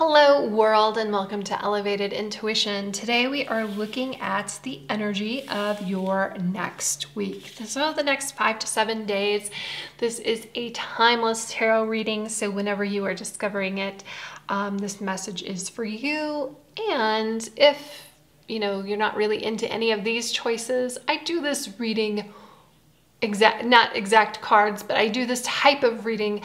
Hello world and welcome to Elevated Intuition. Today we are looking at the energy of your next week. So the next 5 to 7 days. This is a timeless tarot reading, so whenever you are discovering it, this message is for you. And if you're not really into any of these choices, I do this reading not exact cards, but I do this type of reading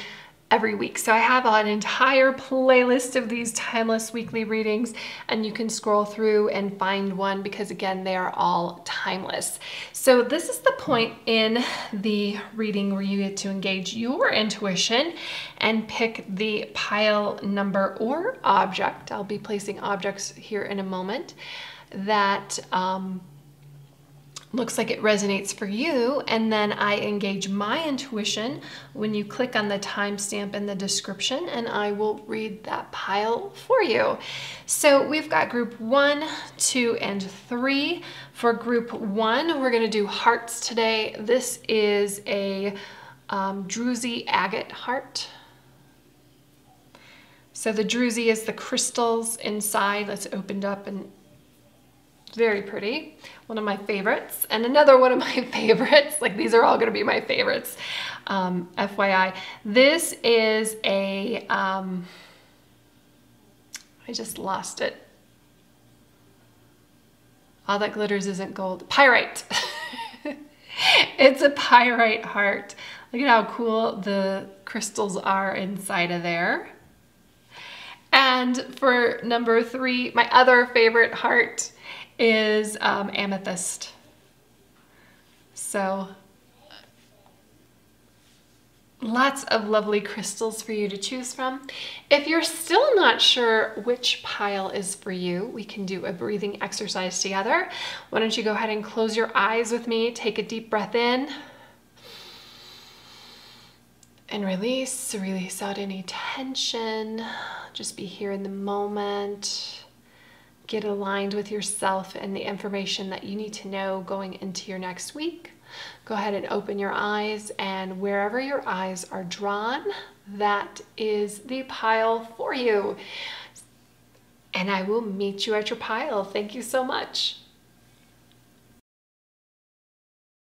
every week. So I have an entire playlist of these timeless weekly readings, and you can scroll through and find one because again, they are all timeless. So this is the point in the reading where you get to engage your intuition and pick the pile number or object. I'll be placing objects here in a moment that looks like it resonates for you, and then I engage my intuition when you click on the timestamp in the description, and I will read that pile for you. So we've got group 1, 2, and 3. For group 1, we're going to do hearts today. This is a Druzi agate heart. So the Druzi is the crystals inside that's opened up, and very pretty. One of my favorites. And another one of my favorites, like these are all going to be my favorites, FYI. This is a, I just lost it. All that glitters isn't gold. Pyrite. It's a pyrite heart. Look at how cool the crystals are inside of there. And for number 3, my other favorite heart is Amethyst. So lots of lovely crystals for you to choose from. If you're still not sure which pile is for you, we can do a breathing exercise together. Why don't you go ahead and close your eyes with me, take a deep breath in, and release out any tension. Just be here in the moment. Get aligned with yourself and the information that you need to know going into your next week. Go ahead and open your eyes, and wherever your eyes are drawn, that is the pile for you. And I will meet you at your pile. Thank you so much.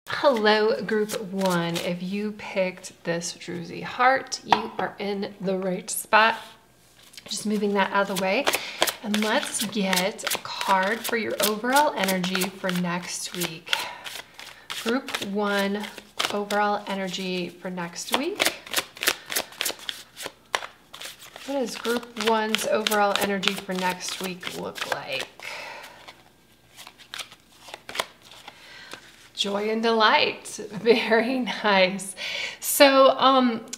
Hello, group 1. If you picked this Druzi heart, you are in the right spot. Just moving that out of the way. And let's get a card for your overall energy for next week. Group 1, overall energy for next week. What does group 1's overall energy for next week look like? Joy and delight. Very nice. So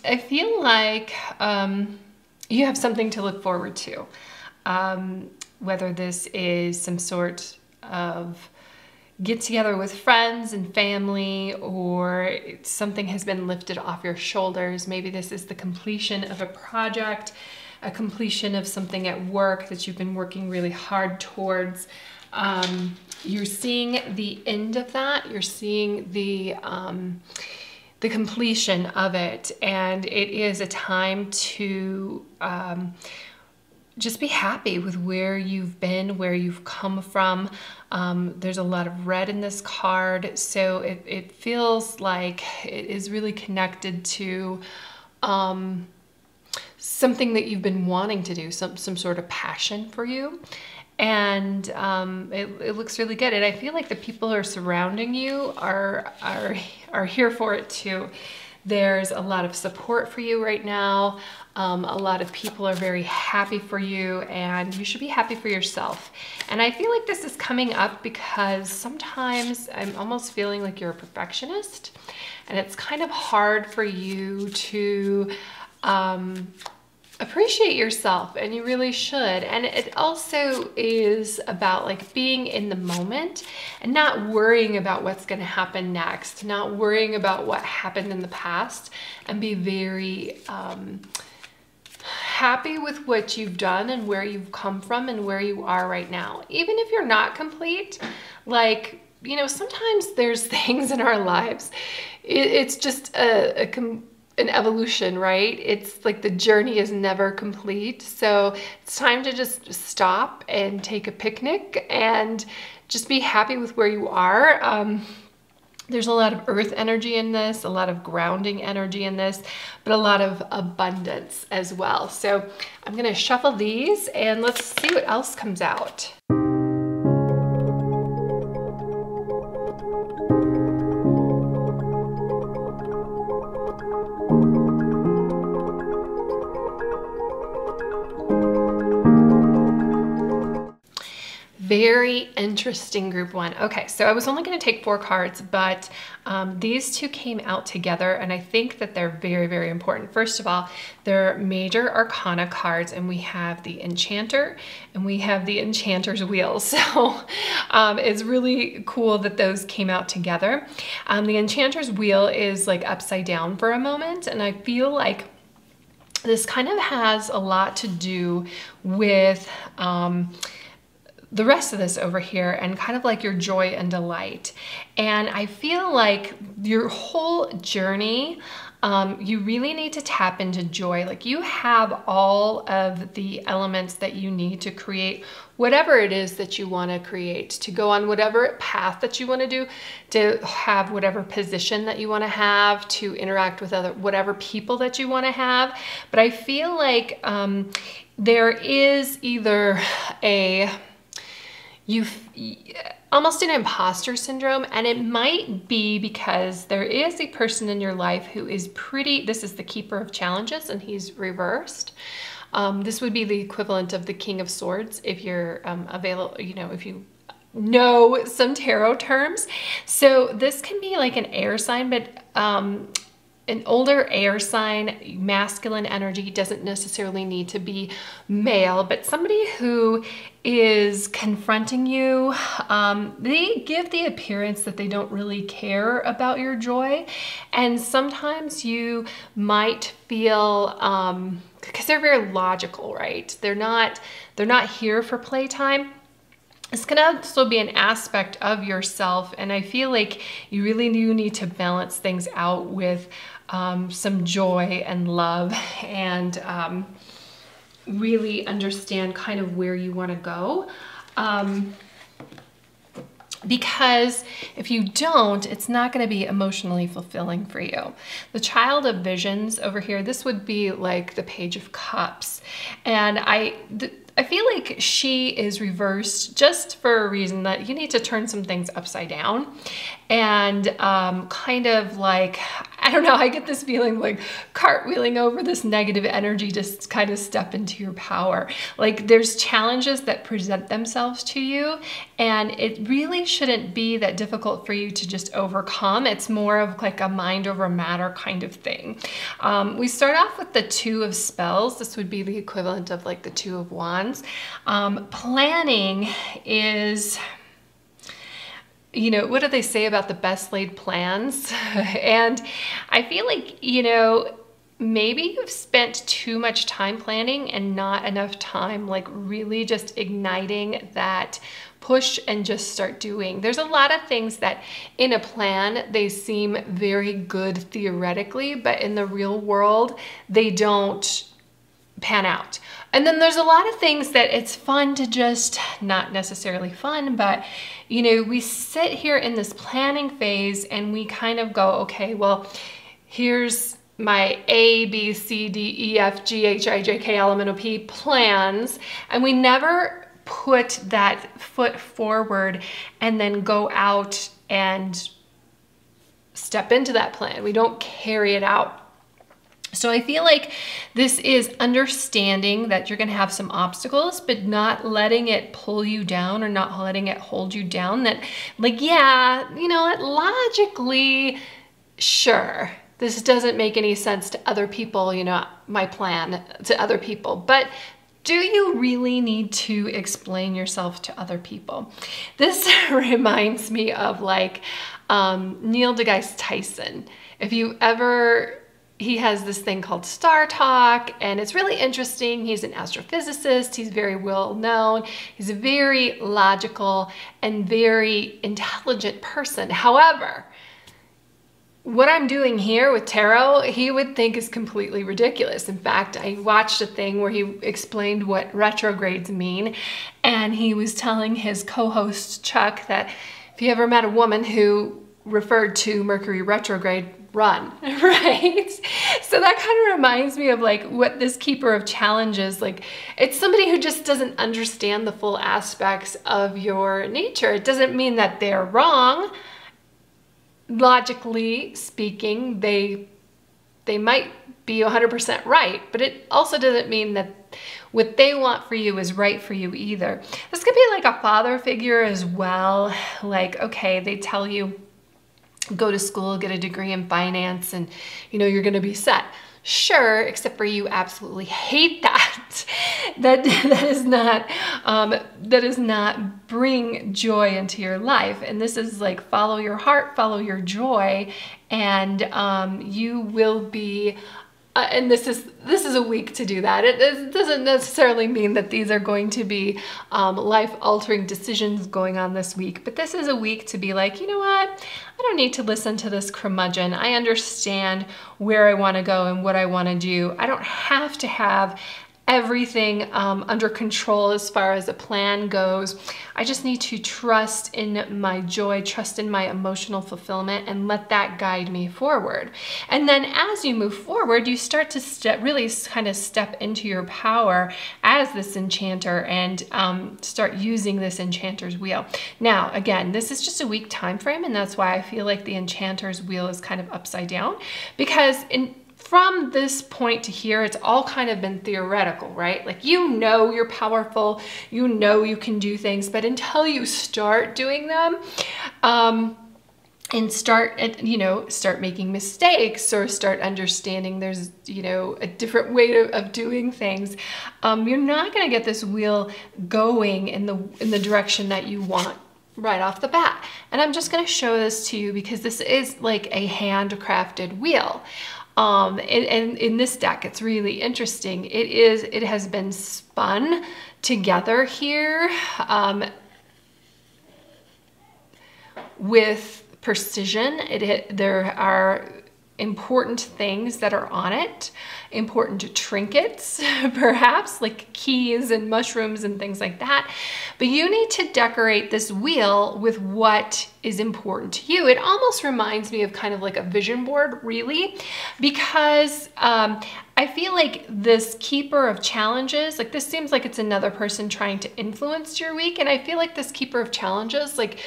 I feel like you have something to look forward to. Whether this is some sort of get together with friends and family, or something has been lifted off your shoulders. Maybe this is the completion of a project, a completion of something at work that you've been working really hard towards. You're seeing the end of that. You're seeing the completion of it, and it is a time to just be happy with where you've been, where you've come from. There's a lot of red in this card, so it feels like it is really connected to something that you've been wanting to do, some sort of passion for you. And it looks really good. And I feel like the people who are surrounding you are here for it too. There's a lot of support for you right now. A lot of people are very happy for you, and you should be happy for yourself. And I feel like this is coming up because sometimes I'm almost feeling like you're a perfectionist, and it's kind of hard for you to appreciate yourself, and you really should. And it also is about like being in the moment and not worrying about what's going to happen next, not worrying about what happened in the past, and be very happy with what you've done and where you've come from and where you are right now. Even if you're not complete, like, sometimes there's things in our lives. It's just an evolution, right? It's like the journey is never complete. So it's time to just stop and take a picnic and just be happy with where you are. There's a lot of earth energy in this, a lot of grounding energy in this, but a lot of abundance as well. So I'm gonna shuffle these and let's see what else comes out. Very interesting group one. Okay, so I was only going to take 4 cards, but these two came out together, and I think that they're very, very important. First of all, they're major arcana cards, and we have the Enchanter, and we have the Enchanter's Wheel. So it's really cool that those came out together. The Enchanter's Wheel is like upside down for a moment, and I feel like this kind of has a lot to do with the rest of this over here and kind of like your joy and delight. And I feel like your whole journey, you really need to tap into joy. Like you have all of the elements that you need to create whatever it is that you want to create, to go on whatever path that you want to do, to have whatever position that you want to have, to interact with whatever people that you want to have. But I feel like there is either almost an imposter syndrome, and it might be because there is a person in your life who is this is the Keeper of Challenges, and he's reversed. This would be the equivalent of the King of Swords if you're available, if you know some tarot terms. So this can be like an air sign, but an older air sign, masculine energy, doesn't necessarily need to be male, but somebody who is confronting you, they give the appearance that they don't really care about your joy. And sometimes you might feel, because they're very logical, right? They're not here for playtime. It's going to also be an aspect of yourself, and I feel like you really do need to balance things out with some joy and love, and really understand kind of where you want to go. Because if you don't, it's not going to be emotionally fulfilling for you. The Child of Visions over here, this would be like the Page of Cups. And I feel like she is reversed just for a reason that you need to turn some things upside down. And kind of like, I don't know, I get this feeling like cartwheeling over this negative energy to kind of step into your power. Like there's challenges that present themselves to you, and it really shouldn't be that difficult for you to just overcome. It's more of like a mind over matter kind of thing. We start off with the Two of Spells. This would be the equivalent of like the Two of Wands. Planning is, what do they say about the best laid plans? And I feel like, maybe you've spent too much time planning and not enough time like really just igniting that push and just start doing. There's a lot of things that in a plan, they seem very good theoretically, but in the real world, they don't pan out. And then there's a lot of things that it's fun to just, not necessarily fun, but we sit here in this planning phase and we kind of go, okay, well, here's my A, B, C, D, E, F, G, H, I, J, K, L, M, N, O, P plans. And we never put that foot forward and then go out and step into that plan. We don't carry it out. So I feel like this is understanding that you're going to have some obstacles, but not letting it pull you down or not letting it hold you down. That like, yeah, logically, sure, this doesn't make any sense to other people, my plan to other people, but do you really need to explain yourself to other people? This reminds me of like Neil deGrasse Tyson. If you ever... He has this thing called Star Talk, and it's really interesting. He's an astrophysicist. He's very well known. He's a very logical and very intelligent person. However, what I'm doing here with tarot, he would think is completely ridiculous. In fact, I watched a thing where he explained what retrogrades mean, and he was telling his co-host Chuck that if he ever met a woman who referred to Mercury retrograde, run, right? So that kind of reminds me of like what this keeper of challenges, like it's somebody who just doesn't understand the full aspects of your nature. It doesn't mean that they're wrong. Logically speaking, they might be 100% right, but it also doesn't mean that what they want for you is right for you either. This could be like a father figure as well. Like, okay, they tell you, go to school, get a degree in finance, and you know, you're gonna be set. Sure, except for you absolutely hate that. That does not bring joy into your life. And this is like follow your heart, follow your joy, and you will be. And this is a week to do that. It doesn't necessarily mean that these are going to be life-altering decisions going on this week, but this is a week to be like, you know what? I don't need to listen to this curmudgeon. I understand where I want to go and what I want to do. I don't have to have everything under control as far as a plan goes. I just need to trust in my joy, trust in my emotional fulfillment, and let that guide me forward. And then as you move forward, you start to really kind of step into your power as this enchanter and start using this enchanter's wheel. Now, again, this is just a week time frame, and that's why I feel like the enchanter's wheel is kind of upside down, because from this point to here, it's all kind of been theoretical, right? Like, you know you're powerful, you know you can do things, but until you start doing them, and start making mistakes or start understanding there's, you know, a different way of doing things, you're not gonna get this wheel going in the direction that you want right off the bat. And I'm just gonna show this to you because this is like a handcrafted wheel. And in this deck, it's really interesting. It has been spun together here with precision. There are important things that are on it, important trinkets, perhaps like keys and mushrooms and things like that. But you need to decorate this wheel with what is important to you. It almost reminds me of kind of like a vision board, really, because I feel like this keeper of challenges, like this seems like it's another person trying to influence your week. And I feel like this keeper of challenges, like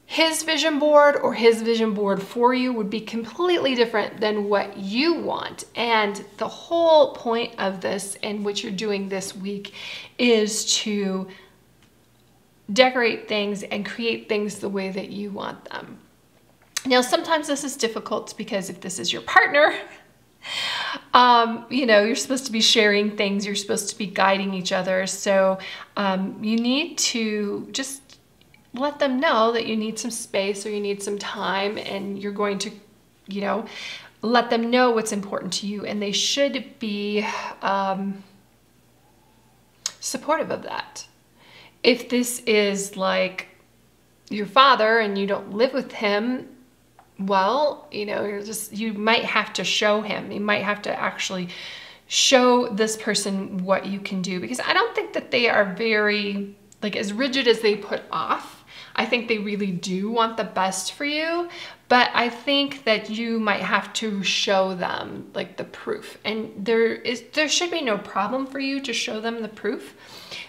his vision board or his vision board for you would be completely different than what you want. And the whole point of this and what you're doing this week is to decorate things and create things the way that you want them. Now, sometimes this is difficult because if this is your partner, you know, you're supposed to be sharing things, you're supposed to be guiding each other. So you need to just let them know that you need some space or you need some time, and you're going to, you know, let them know what's important to you, and they should be supportive of that. If this is like your father and you don't live with him, well, you know, you might have to show him. You might have to actually show this person what you can do, because I don't think that they are very, like, as rigid as they put off. I think they really do want the best for you, but I think that you might have to show them like the proof. And there should be no problem for you to show them the proof,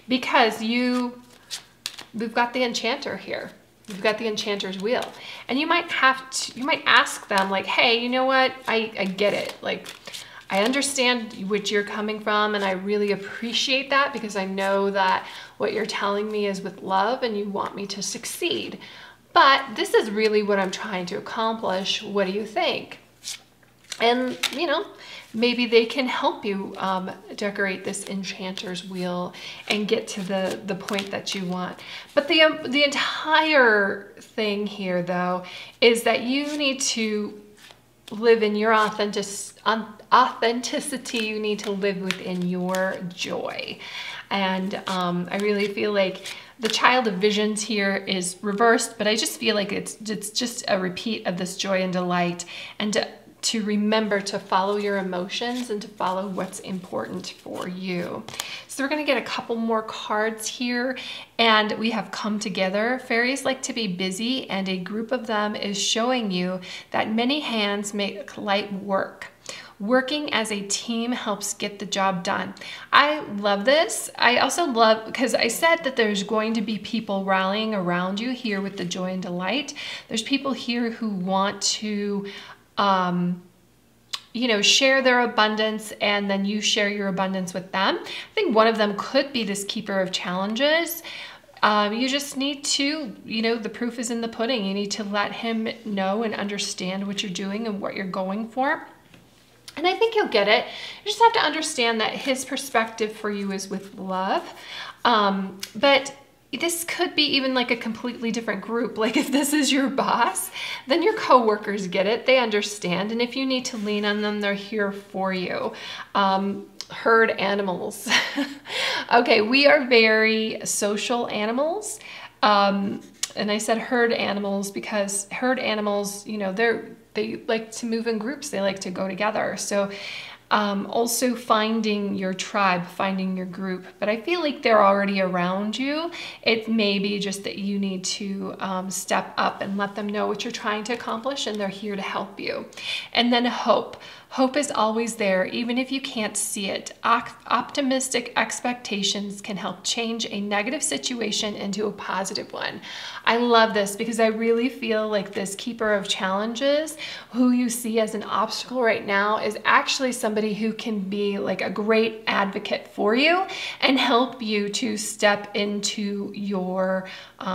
because we've got the enchanter here. You've got the enchanter's wheel. And you might ask them like, hey, you know what? I get it. Like, I understand what you're coming from, and I really appreciate that, because I know that what you're telling me is with love and you want me to succeed. But this is really what I'm trying to accomplish. What do you think? And, you know, maybe they can help you decorate this enchanter's wheel and get to the point that you want. But the entire thing here, though, is that you need to live in your authenticity. You need to live within your joy. And I really feel like The Child of Visions here is reversed, but I just feel like it's just a repeat of this joy and delight, and to remember to follow your emotions and to follow what's important for you. So we're going to get a couple more cards here, and we have Come Together. Fairies like to be busy, and a group of them is showing you that many hands make light work. Working as a team helps get the job done. I love this. I also love, because I said that there's going to be people rallying around you here with the joy and delight. There's people here who want to you know, share their abundance, and then you share your abundance with them. I think one of them could be this Keeper of Challenges. You just need to, you know, the proof is in the pudding. You need to let him know and understand what you're doing and what you're going for. And I think he'll get it. You just have to understand that his perspective for you is with love. But this could be even like a completely different group. Like if this is your boss, then your coworkers get it. They understand. And if you need to lean on them, they're here for you. Herd animals. Okay, we are very social animals. And I said herd animals because herd animals, you know, they like to move in groups. They like to go together. So also finding your tribe, finding your group, but I feel like they're already around you. It may be just that you need to step up and let them know what you're trying to accomplish, and they're here to help you. And then hope. Hope is always there, even if you can't see it. Optimistic expectations can help change a negative situation into a positive one. I love this because I really feel like this Keeper of Challenges, who you see as an obstacle right now, is actually somebody who can be like a great advocate for you and help you to step into your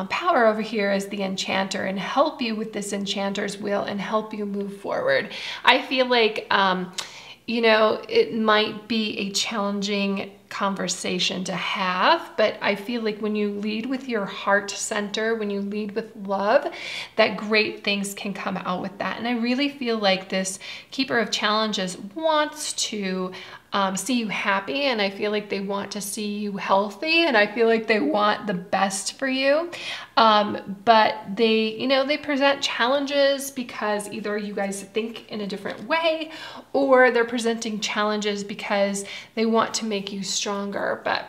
power over here as the enchanter and help you with this enchanter's wheel and help you move forward. I feel like you know, it might be a challenging conversation to have, but I feel like when you lead with your heart center, when you lead with love, that great things can come out with that. And I really feel like this Keeper of Challenges wants to see you happy, and I feel like they want to see you healthy, and I feel like they want the best for you. But they, you know, they present challenges because either you guys think in a different way, or they're presenting challenges because they want to make you stronger. But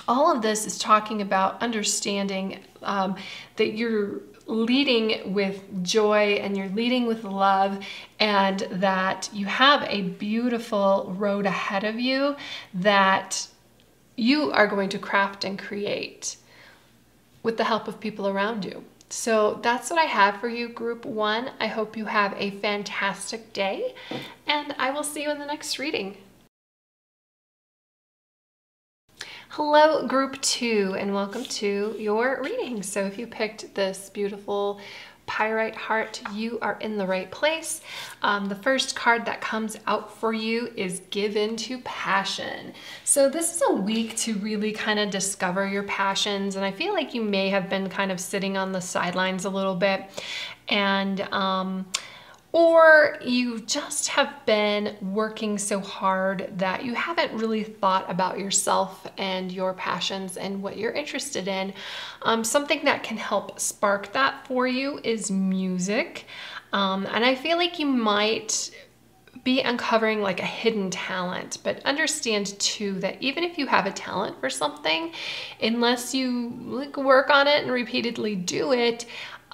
all of this is talking about understanding that you're leading with joy and you're leading with love, and that you have a beautiful road ahead of you that you are going to craft and create with the help of people around you. So that's what I have for you, Group 1. I hope you have a fantastic day, and I will see you in the next reading. Hello, Group 2, and welcome to your reading. So if you picked this beautiful Pyrite heart, you are in the right place. The first card that comes out for you is Give Into Passion. So this is a week to really kind of discover your passions, and I feel like you may have been kind of sitting on the sidelines a little bit, and or you just have been working so hard that you haven't really thought about yourself and your passions and what you're interested in. Something that can help spark that for you is music. And I feel like you might be uncovering like a hidden talent, but understand too that even if you have a talent for something, unless you like work on it and repeatedly do it,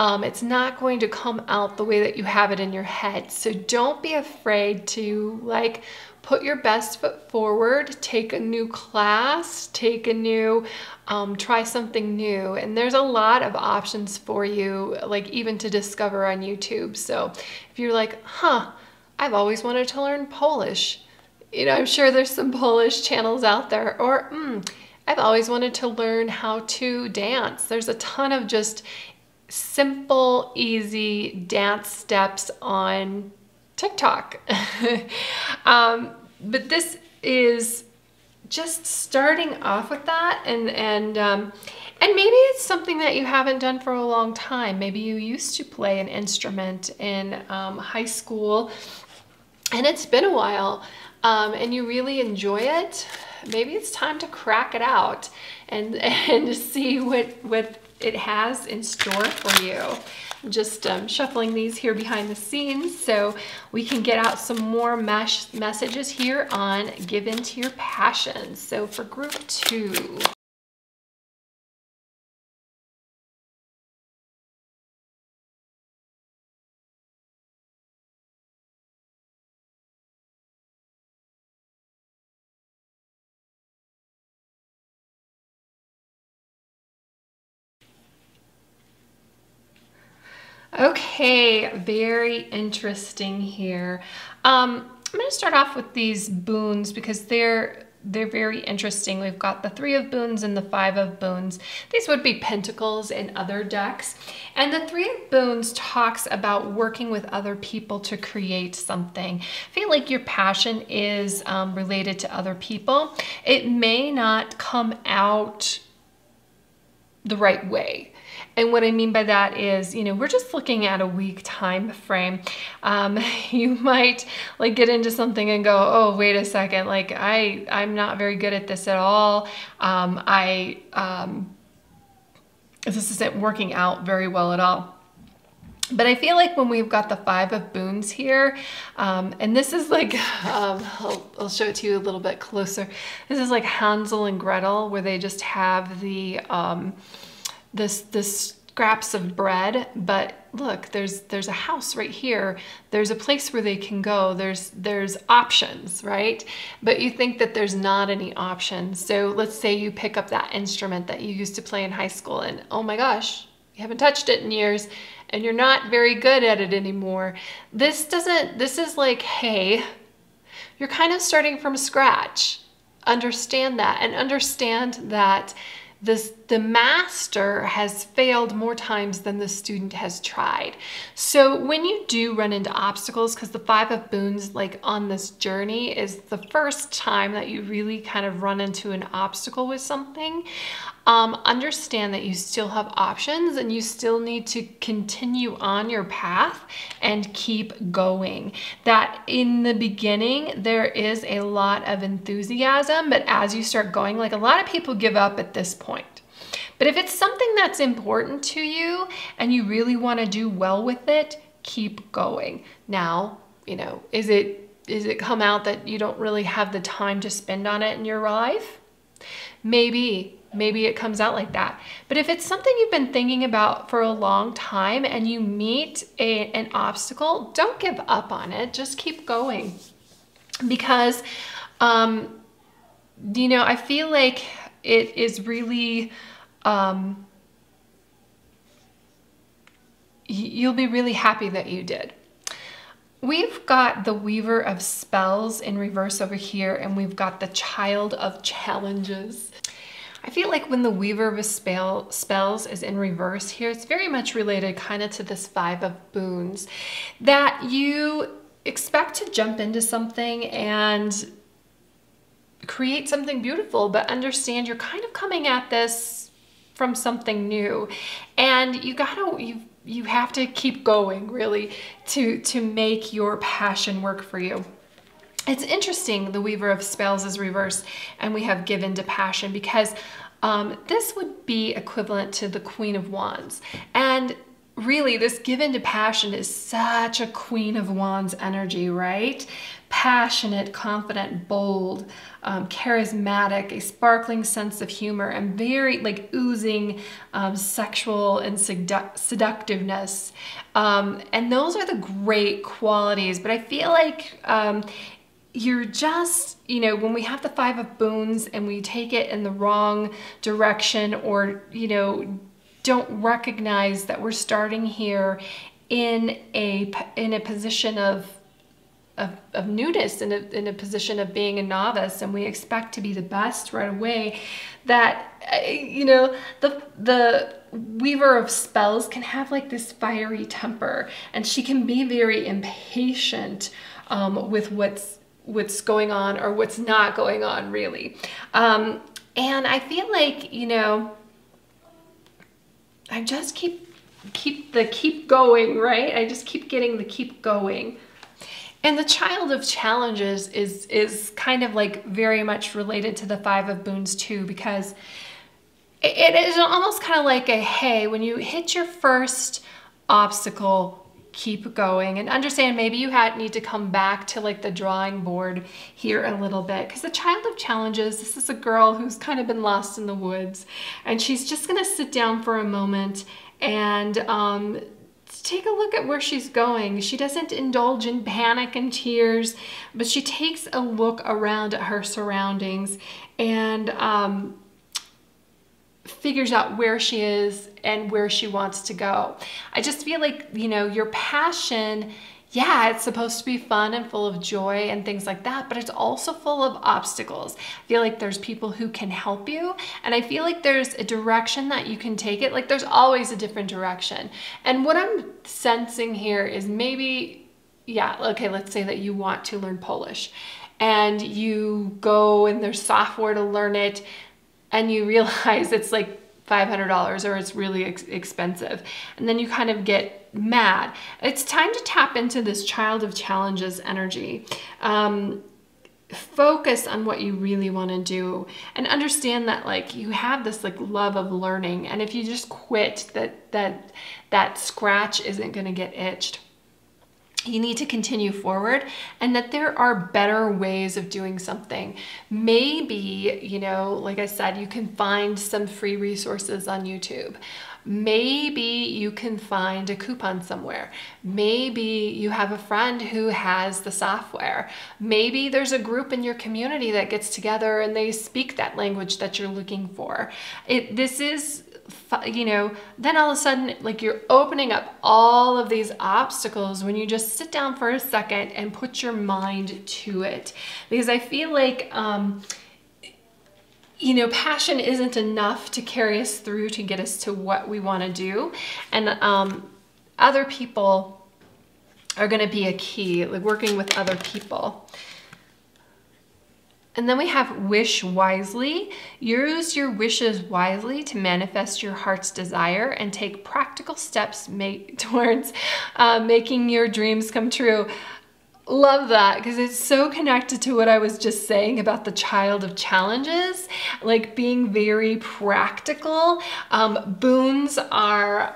it's not going to come out the way that you have it in your head. So don't be afraid to like put your best foot forward, take a new class, take a new, try something new. And there's a lot of options for you, like even to discover on YouTube. So if you're like, huh, I've always wanted to learn Polish. You know, I'm sure there's some Polish channels out there. Or I've always wanted to learn how to dance. There's a ton of just simple, easy dance steps on TikTok. But this is just starting off with that, and maybe it's something that you haven't done for a long time. Maybe you used to play an instrument in high school, and it's been a while. and you really enjoy it, maybe it's time to crack it out and see what it has in store for you. I'm just shuffling these here behind the scenes so we can get out some more messages here on Give Into Your Passion. So for group 2. Okay, very interesting here. I'm going to start off with these boons because they're very interesting. We've got the 3 of boons and the 5 of boons. These would be pentacles in other decks. And the 3 of boons talks about working with other people to create something. I feel like your passion is related to other people. It may not come out the right way. And what I mean by that is, you know, we're just looking at a week time frame. You might like get into something and go, oh, wait a second, like I'm not very good at this at all. This isn't working out very well at all. But I feel like when we've got the 5 of boons here, and this is like, I'll show it to you a little bit closer. This is like Hansel and Gretel, where they just have the this scraps of bread, but look, there's a house right here. There's a place where they can go. There's options, right? But you think that there's not any options. So let's say you pick up that instrument that you used to play in high school, and oh my gosh, you haven't touched it in years, and you're not very good at it anymore. This is like, hey, you're kind of starting from scratch. Understand that, and understand that the master has failed more times than the student has tried. So when you do run into obstacles, because the 5 of boons, like on this journey, is the first time that you really kind of run into an obstacle with something, understand that you still have options and you still need to continue on your path and keep going. That in the beginning, there is a lot of enthusiasm, but as you start going, like a lot of people give up at this point. But if it's something that's important to you and you really want to do well with it, keep going. Now, you know, is it come out that you don't really have the time to spend on it in your life? Maybe it comes out like that. But if it's something you've been thinking about for a long time and you meet an obstacle, don't give up on it. Just keep going. Because, you know, I feel like it is really, you'll be really happy that you did. We've got the Weaver of Spells in reverse over here, and we've got the Child of Challenges. I feel like when the Weaver of Spells is in reverse here, it's very much related kind of to this 5 of boons, that you expect to jump into something and create something beautiful, but understand you're kind of coming at this from something new, and you have to keep going really to make your passion work for you. It's interesting, the Weaver of Spells is reversed and we have Given to Passion, because this would be equivalent to the Queen of Wands. And really, this Given to Passion is such a Queen of Wands energy, right? Passionate, confident, bold, charismatic, a sparkling sense of humor, and very like oozing sexual and seductiveness. And those are the great qualities, but I feel like you're just, you know, when we have the 5 of boons and we take it in the wrong direction, or, you know, don't recognize that we're starting here in a position of newness, in a position of being a novice, and we expect to be the best right away, that, you know, the Weaver of Spells can have like this fiery temper, and she can be very impatient with what's going on or what's not going on, really. And I feel like, you know, I just keep going, right? I just keep getting the keep going. And the child of challenges is kind of like very much related to the Five of Boons too, because it is almost kind of like a, hey, when you hit your first obstacle, keep going and understand maybe you need to come back to like the drawing board here a little bit, because the child of challenges, this is a girl who's kind of been lost in the woods, and she's just gonna sit down for a moment and take a look at where she's going. She doesn't indulge in panic and tears, but she takes a look around at her surroundings and figures out where she is and where she wants to go. I just feel like, you know, your passion, yeah, it's supposed to be fun and full of joy and things like that, but it's also full of obstacles. I feel like there's people who can help you, and I feel like there's a direction that you can take it. Like there's always a different direction. And what I'm sensing here is maybe, yeah, okay, let's say that you want to learn Polish and you go and there's software to learn it, and you realize it's like $500 or it's really expensive. And then you kind of get mad. It's time to tap into this child of challenges energy. Focus on what you really want to do and understand that like you have this like love of learning. And if you just quit, that scratch isn't going to get itched. You need to continue forward, and that there are better ways of doing something. Maybe, you know, like I said, you can find some free resources on YouTube. Maybe you can find a coupon somewhere. Maybe you have a friend who has the software. Maybe there's a group in your community that gets together and they speak that language that you're looking for. This is, you know, then all of a sudden, like you're opening up all of these obstacles when you just sit down for a second and put your mind to it. Because I feel like, you know, passion isn't enough to carry us through to get us to what we want to do. And other people are going to be a key, like working with other people. And then we have wish wisely. Use your wishes wisely to manifest your heart's desire and take practical steps towards making your dreams come true. Love that, because it's so connected to what I was just saying about the child of challenges, like being very practical. Boons are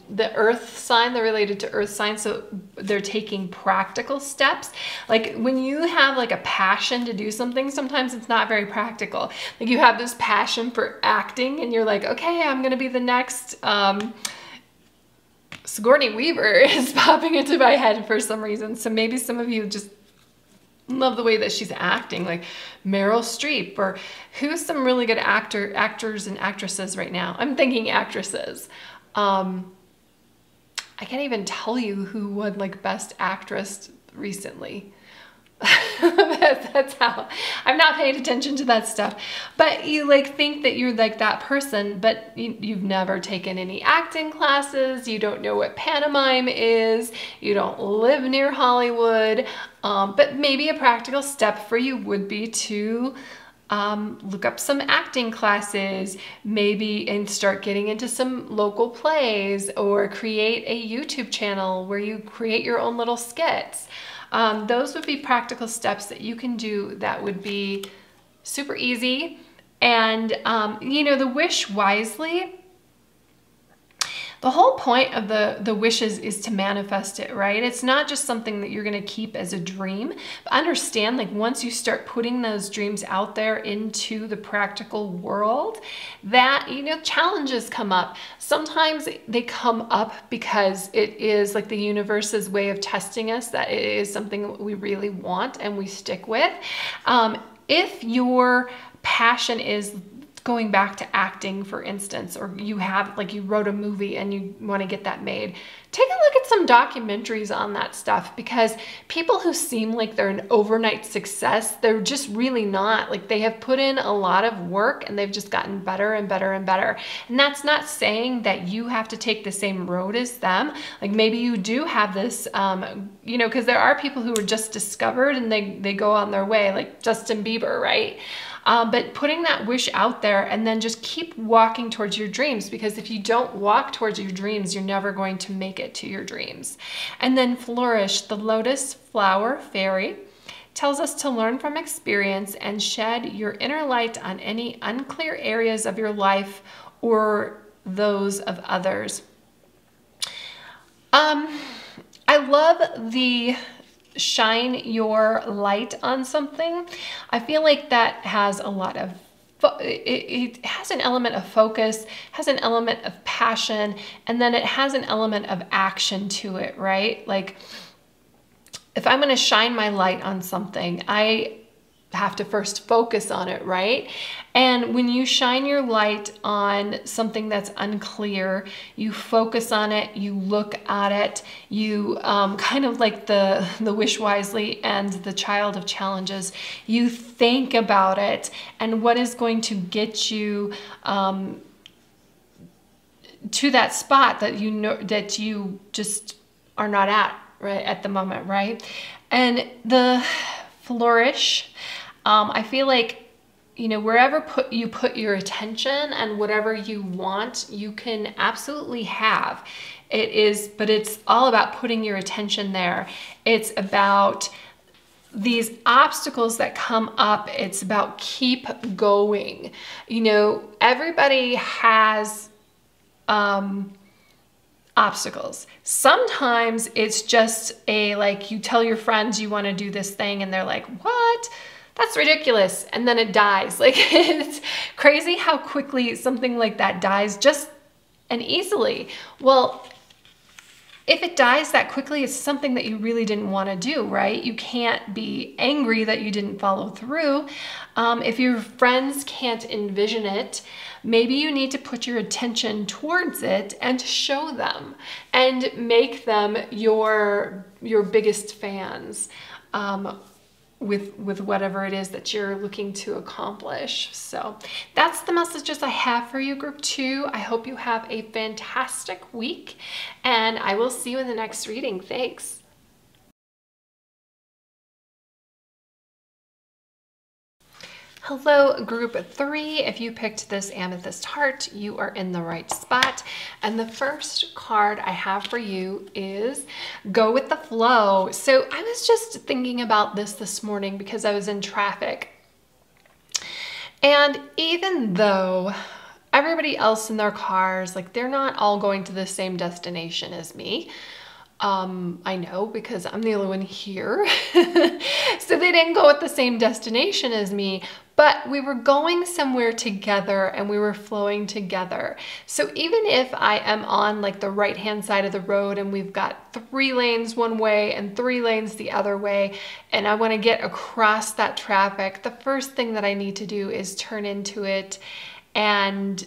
the earth sign, they're related to earth signs, so they're taking practical steps. Like when you have like a passion to do something, sometimes it's not very practical. Like you have this passion for acting and you're like, okay, I'm gonna be the next Sigourney Weaver is popping into my head for some reason. So maybe some of you just love the way that she's acting, like Meryl Streep, or who's some really good actors and actresses right now? I'm thinking actresses. I can't even tell you who won like Best Actress recently. That's how I'm not paying attention to that stuff. But you like think that you're like that person, but you've never taken any acting classes. You don't know what pantomime is. You don't live near Hollywood. But maybe a practical step for you would be to look up some acting classes, maybe, and start getting into some local plays, or create a YouTube channel where you create your own little skits. Those would be practical steps that you can do that would be super easy. And, you know, the wish wisely, the whole point of the wishes is to manifest it, right? It's not just something that you're going to keep as a dream, but understand, like, once you start putting those dreams out there into the practical world, that, you know, challenges come up. Sometimes they come up because it is like the universe's way of testing us, that it is something we really want and we stick with. If your passion is going back to acting, for instance, or you have, like, you wrote a movie and you want to get that made, take a look at some documentaries on that stuff, because people who seem like they're an overnight success, they're just really not. Like, they have put in a lot of work and they've just gotten better and better and better. And that's not saying that you have to take the same road as them. Like, maybe you do have this, you know, because there are people who are just discovered and they go on their way, like Justin Bieber, right? But putting that wish out there and then just keep walking towards your dreams, because if you don't walk towards your dreams, you're never going to make it to your dreams. And then Flourish, the lotus flower fairy, tells us to learn from experience and shed your inner light on any unclear areas of your life or those of others. I love the shine your light on something. I feel like that has a lot of it has an element of focus, has an element of passion, and then it has an element of action to it, right? Like, if I'm going to shine my light on something, I have to first focus on it, right? And when you shine your light on something that's unclear, you focus on it, you look at it, you kind of like the Wish Wisely and the Child of Challenges, you think about it and what is going to get you to that spot that you know that you just are not at right at the moment, right? And the Flourish, I feel like, you know, wherever you put your attention and whatever you want, you can absolutely have. But it's all about putting your attention there. It's about these obstacles that come up. It's about keep going. You know, everybody has obstacles. Sometimes it's just like you tell your friends you want to do this thing and they're like, what? That's ridiculous. And then it dies. Like, it's crazy how quickly something like that dies just and easily. Well, if it dies that quickly, it's something that you really didn't want to do, right? You can't be angry that you didn't follow through. If your friends can't envision it, maybe you need to put your attention towards it and show them and make them your biggest fans with whatever it is that you're looking to accomplish. So that's the messages I have for you, Group 2. I hope you have a fantastic week, and I will see you in the next reading. Thanks. Hello, Group 3. If you picked this Amethyst heart, you are in the right spot. And the first card I have for you is Go with the Flow. So I was just thinking about this morning because I was in traffic. And even though everybody else in their cars, like, they're not all going to the same destination as me, I know because I'm the only one here. So they didn't go at the same destination as me, but we were going somewhere together and we were flowing together. So even if I am on like the right-hand side of the road and we've got 3 lanes one way and 3 lanes the other way, and I want to get across that traffic, the first thing that I need to do is turn into it, and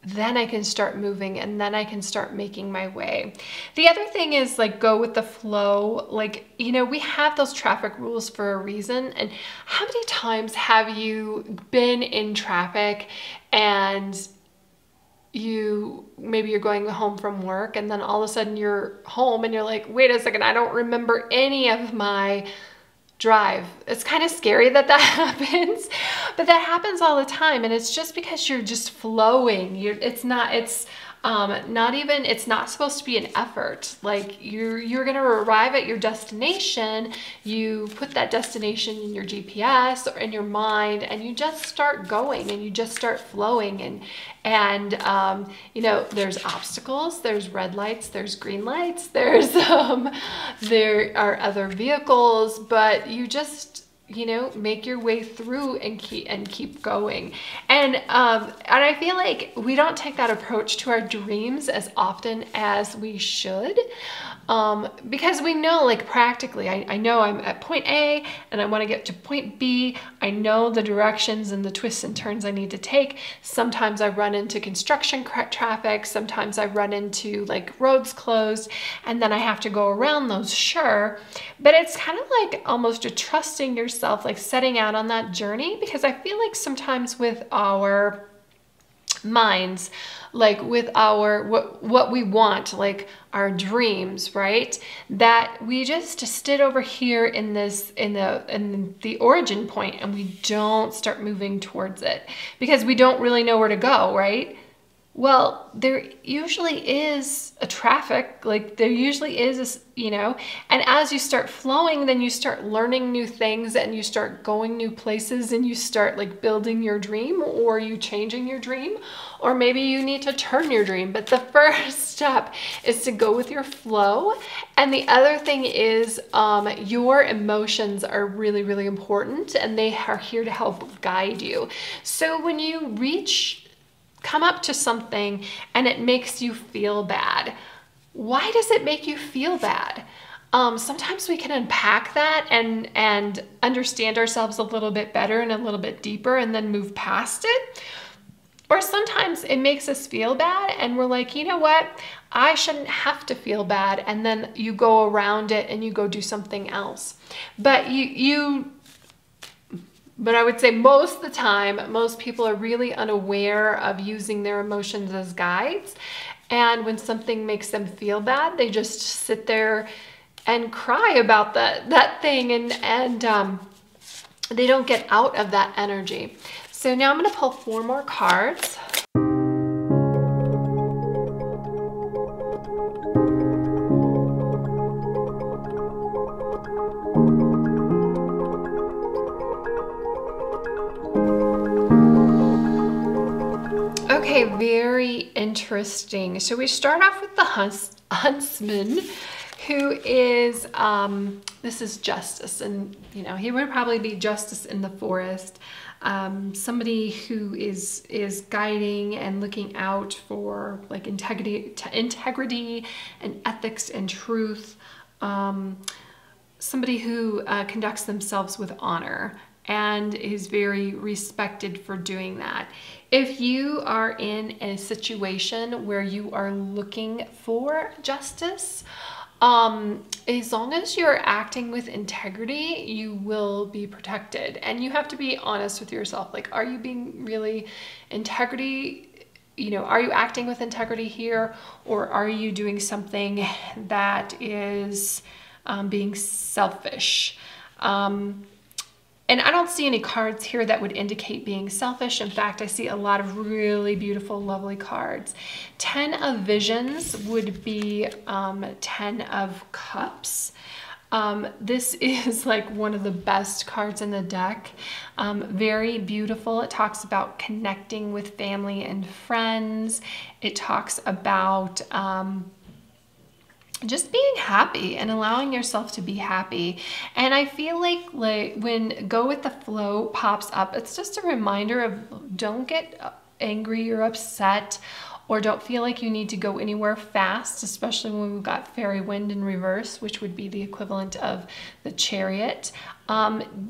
then I can start moving, and then I can start making my way. The other thing is, like, go with the flow. Like, you know, we have those traffic rules for a reason. And how many times have you been in traffic and maybe you're going home from work, and then all of a sudden you're home and you're like, wait a second, I don't remember any of my drive. It's kind of scary that happens, but that happens all the time, and it's just because you're just flowing. It's not supposed to be an effort. Like, you're gonna arrive at your destination. You put that destination in your GPS or in your mind, and you just start going and you just start flowing. And you know, there's obstacles, there's red lights, there's green lights, there are other vehicles, but you just, you know, make your way through and keep going. And I feel like we don't take that approach to our dreams as often as we should, because we know, like, practically, I know I'm at point A and I want to get to point B. I know the directions and the twists and turns I need to take. Sometimes I run into construction traffic. Sometimes I run into, like, roads closed, and then I have to go around those, sure. But it's kind of like almost a trusting yourself, like setting out on that journey, because I feel like sometimes with our minds, like with our what we want, like our dreams, right? That we just sit over here in the origin point, and we don't start moving towards it because we don't really know where to go, right? Well, there usually is a traffic, like there usually is, and as you start flowing, then you start learning new things and you start going new places and you start like building your dream, or you changing your dream, or maybe you need to turn your dream. But the first step is to go with your flow. And the other thing is your emotions are really, really important, and they are here to help guide you. So when you come up to something and it makes you feel bad, why does it make you feel bad? Sometimes we can unpack that and understand ourselves a little bit better and a little bit deeper and then move past it. Or sometimes it makes us feel bad and we're like, you know what? I shouldn't have to feel bad. And then you go around it and you go do something else. But But I would say most of the time, most people are really unaware of using their emotions as guides. And when something makes them feel bad, they just sit there and cry about that thing, and they don't get out of that energy. So now I'm going to pull 4 more cards. Okay, very interesting. So we start off with the huntsman, who is, this is justice, and he would probably be justice in the forest. Somebody who is guiding and looking out for like integrity and ethics and truth. Somebody who conducts themselves with honor and is very respected for doing that. If you are in a situation where you are looking for justice, as long as you're acting with integrity, you will be protected. And you have to be honest with yourself. Like, are you being really integrity? Are you acting with integrity here? Or are you doing something that is being selfish? And I don't see any cards here that would indicate being selfish. In fact, I see a lot of really beautiful, lovely cards. 10 of Visions would be 10 of Cups. This is like one of the best cards in the deck. Very beautiful. It talks about connecting with family and friends. It talks about just being happy and allowing yourself to be happy. And I feel like when Go With The Flow pops up, it's just a reminder of don't get angry or upset, or don't feel like you need to go anywhere fast, especially when we've got Fairy Wind in reverse, which would be the equivalent of the Chariot.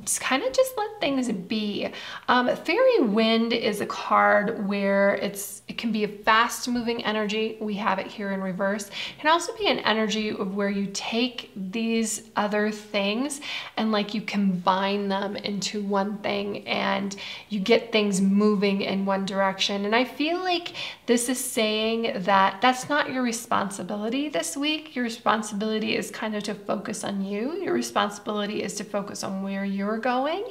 Just kind of just let things be. Fairy Wind is a card where it can be a fast moving energy. We have it here in reverse. It can also be an energy of where you take these other things and like you combine them into one thing and you get things moving in one direction. And I feel like this is saying that that's not your responsibility this week. Your responsibility is kind of to focus on you. Your responsibility is to focus on where you're going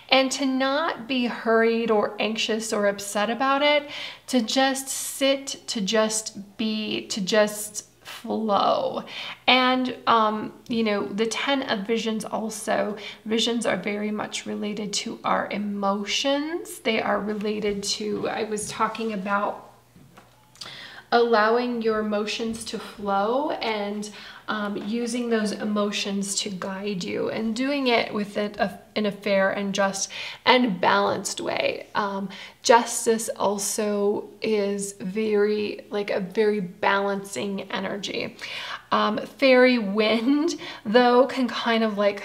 and to not be hurried or anxious or upset about it, to just sit, to just be, to just flow. And the 10 of Visions also, visions are very much related to our emotions. They are related to, I was talking about allowing your emotions to flow and using those emotions to guide you and doing it with in a fair and just and balanced way. Justice also is a very balancing energy. Fairy Wind, though, can kind of like,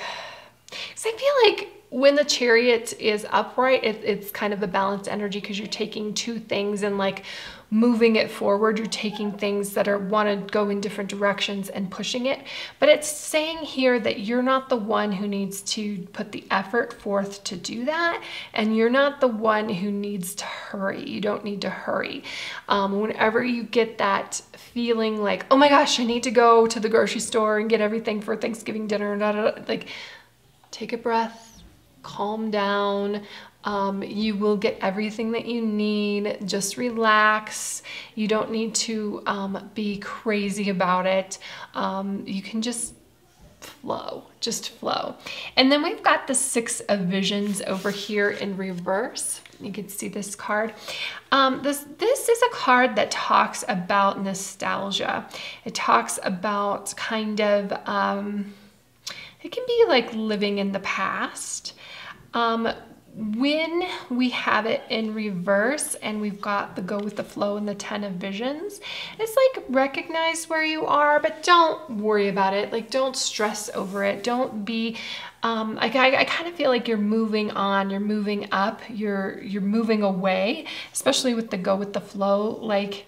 because I feel like when the Chariot is upright, it's kind of the balanced energy because you're taking two things and like moving it forward. You're taking things that want to go in different directions and pushing it. But it's saying here that you're not the one who needs to put the effort forth to do that. And you're not the one who needs to hurry. You don't need to hurry. Whenever you get that feeling like, oh my gosh, I need to go to the grocery store and get everything for Thanksgiving dinner, like take a breath, calm down. You will get everything that you need. Just relax. You don't need to be crazy about it. You can just flow. And then we've got the Six of Visions over here in reverse. You can see this card. This is a card that talks about nostalgia. It talks about kind of, it can be like living in the past. When we have it in reverse and we've got the go with the flow and the 10 of Visions, it's like recognize where you are, but don't worry about it. Like don't stress over it. Don't be, I kind of feel like you're moving on, you're moving up, you're moving away, especially with the go with the flow. Like,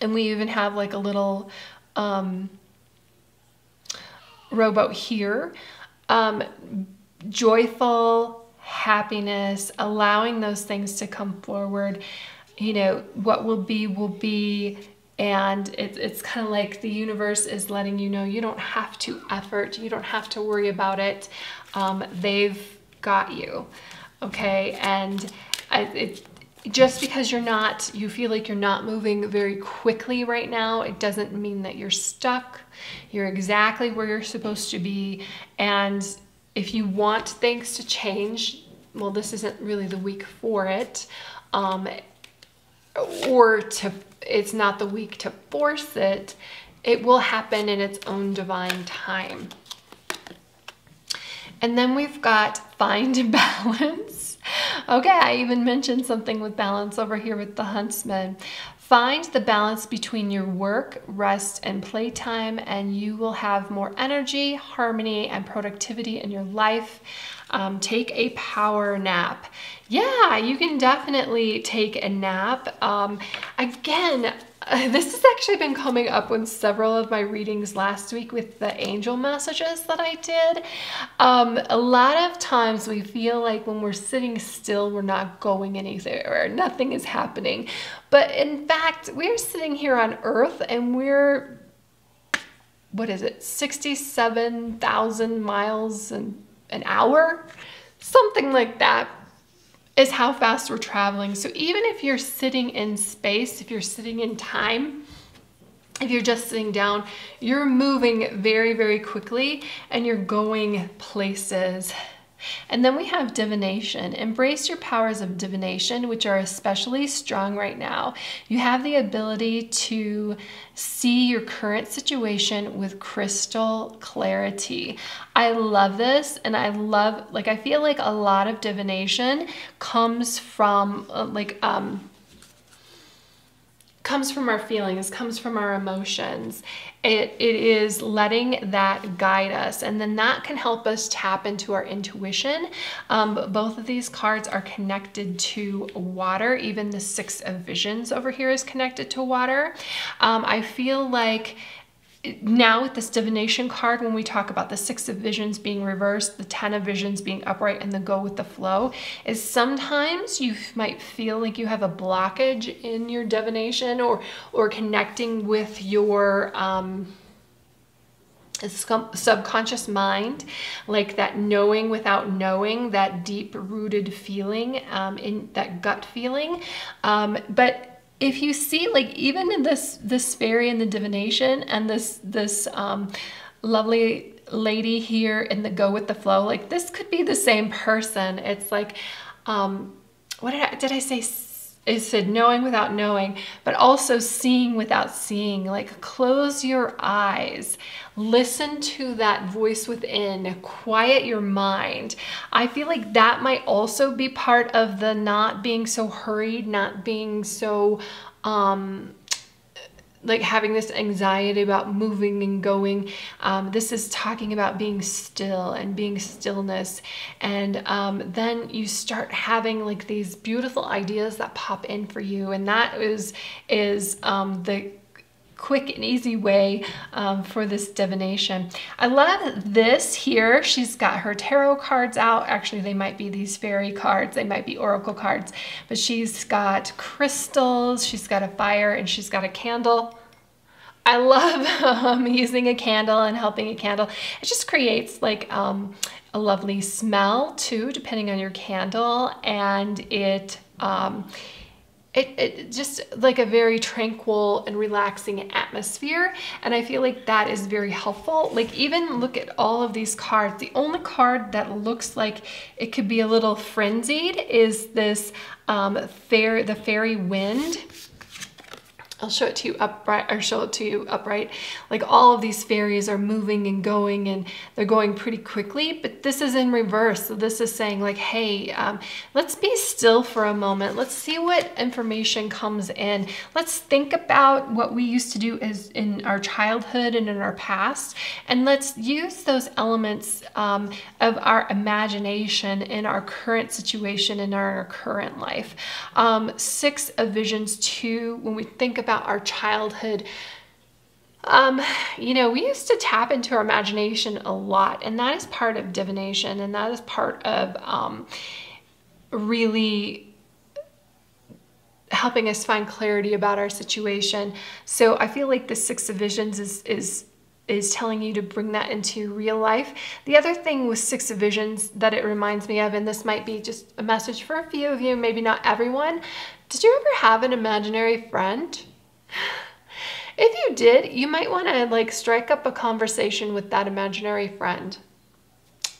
and we even have like a little rowboat here. Joyful, happiness, allowing those things to come forward. You know, what will be, and it's kind of like the universe is letting you know you don't have to effort, you don't have to worry about it. They've got you, okay? And just because you feel like you're not moving very quickly right now, it doesn't mean that you're stuck. You're exactly where you're supposed to be. And if you want things to change, well, this isn't really the week for it, it's not the week to force it. It will happen in its own divine time. And then we've got find balance. Okay, I even mentioned something with balance over here with the Huntsman. Find the balance between your work, rest, and playtime, and you will have more energy, harmony, and productivity in your life. Take a power nap. Yeah, you can definitely take a nap. Again, this has actually been coming up with several of my readings last week with the angel messages that I did. A lot of times we feel like when we're sitting still, we're not going anywhere, nothing is happening. But in fact, we're sitting here on Earth and we're, what is it, 67,000 miles an hour? Something like that is how fast we're traveling. So even if you're sitting in space, if you're sitting in time, if you're just sitting down, you're moving very, very quickly and you're going places. And then we have divination. Embrace your powers of divination, which are especially strong right now. You have the ability to see your current situation with crystal clarity. I love this, and I feel like a lot of divination comes from comes from our feelings, comes from our emotions. It is letting that guide us, and then that can help us tap into our intuition. Both of these cards are connected to water. Even the Six of Visions over here is connected to water. I feel like now with this divination card, when we talk about the Six of Visions being reversed, the 10 of Visions being upright, and the go with the flow, is sometimes you might feel like you have a blockage in your divination or connecting with your subconscious mind, like that knowing without knowing, that deep-rooted feeling, in that gut feeling. But if you see, like, even in this fairy in the divination and this lovely lady here in the go with the flow, like this could be the same person. It's like, what did I say? It said knowing without knowing, but also seeing without seeing. Like, close your eyes, listen to that voice within, quiet your mind. I feel like that might also be part of the not being so hurried, not being so like having this anxiety about moving and going. This is talking about being still and being stillness. And then you start having like these beautiful ideas that pop in for you. And that is the quick and easy way for this divination. I love this here. She's got her tarot cards out. Actually, they might be these fairy cards. They might be oracle cards. But she's got crystals, she's got a fire, and she's got a candle. I love using a candle and helping a candle. It just creates like a lovely smell too, depending on your candle. And it just like a very tranquil and relaxing atmosphere. And I feel like that is very helpful. Like even look at all of these cards. The only card that looks like it could be a little frenzied is this the fairy wind. I'll show it to you upright, or show it to you upright. Like all of these fairies are moving and going, and they're going pretty quickly, but this is in reverse. So this is saying like, hey, let's be still for a moment. Let's see what information comes in. Let's think about what we used to do as in our childhood and in our past, and let's use those elements of our imagination in our current situation, in our current life. 6 of Visions 2, when we think about our childhood, you know, we used to tap into our imagination a lot, and that is part of divination, and that is part of really helping us find clarity about our situation. So I feel like the 6 of Visions is telling you to bring that into real life. The other thing with 6 of Visions that it reminds me of, and this might be just a message for a few of you, maybe not everyone. Did you ever have an imaginary friend? If you did, you might want to like strike up a conversation with that imaginary friend.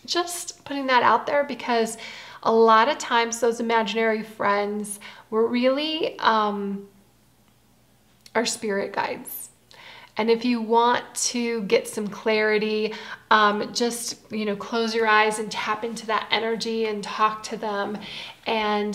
Just putting that out there, because a lot of times those imaginary friends were really our spirit guides. And if you want to get some clarity, just, you know, close your eyes and tap into that energy and talk to them. And,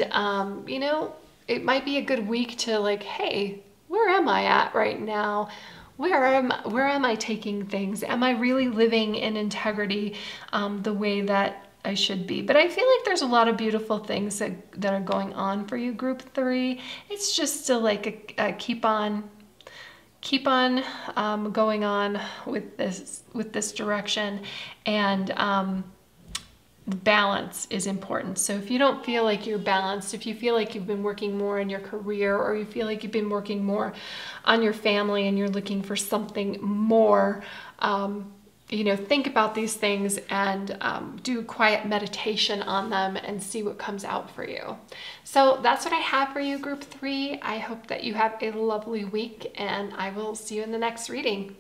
you know, it might be a good week to like, hey, where am I at right now? Where am I taking things? Am I really living in integrity the way that I should be? But I feel like there's a lot of beautiful things that are going on for you, group 3. It's just still like a keep on going on with this direction, and balance is important. So if you don't feel like you're balanced, if you feel like you've been working more in your career, or you feel like you've been working more on your family and you're looking for something more, you know, think about these things and do quiet meditation on them and see what comes out for you. So that's what I have for you, group 3. I hope that you have a lovely week, and I will see you in the next reading.